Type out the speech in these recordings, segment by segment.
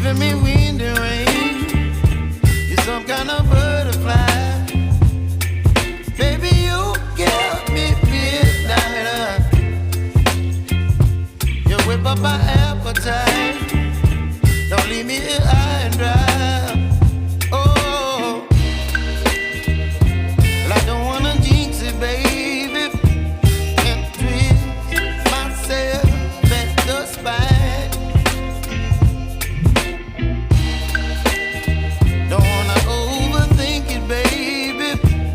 giving me wind and rain. You're some kind of butterfly. Baby, you give me midnight. You whip up my appetite. Don't leave me here high and dry. Oh, well, I don't wanna jinx it, baby, and twist myself at the spine. Don't wanna overthink it, baby.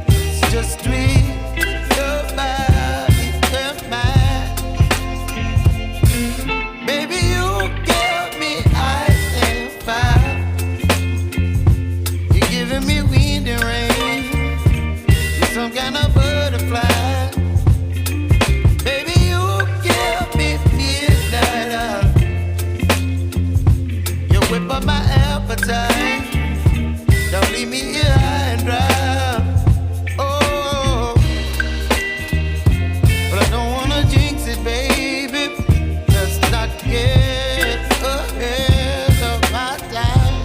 It's just twist your body and mine. Baby, you give me ice and fire. You're giving me wind and rain. You're some kind of butterfly. Baby, you give me midnight. You whip up my appetite. Don't leave me here high and dry. Oh, but I don't wanna jinx it, baby. Let's not get ahead of my time.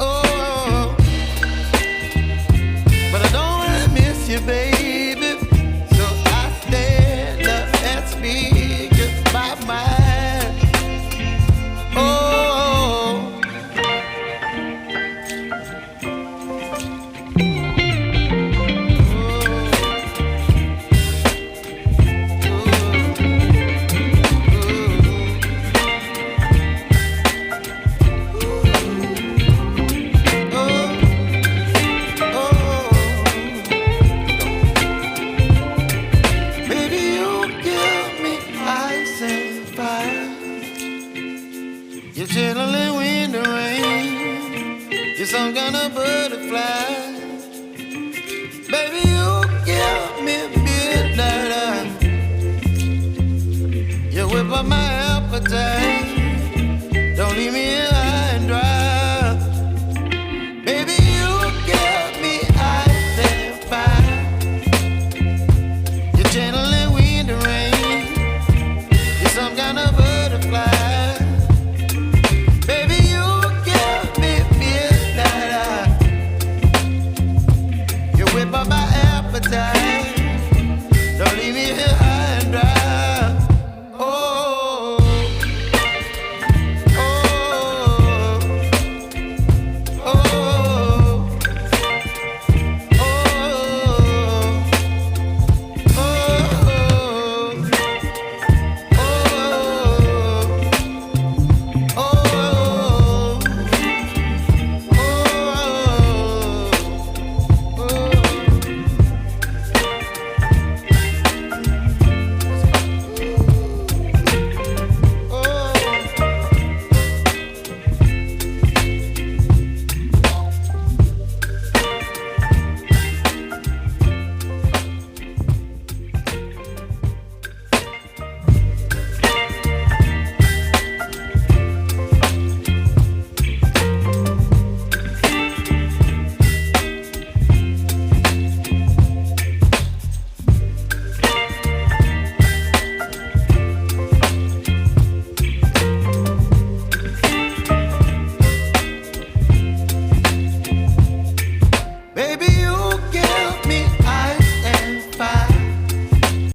Oh, but I don't wanna miss you, baby. So I stand up and speak just my mind. Oh. Baby, you give me ice and fire. You're chilling wind and rain. You're some kind of butterfly. Baby, you give me midnight. You whip up my appetite.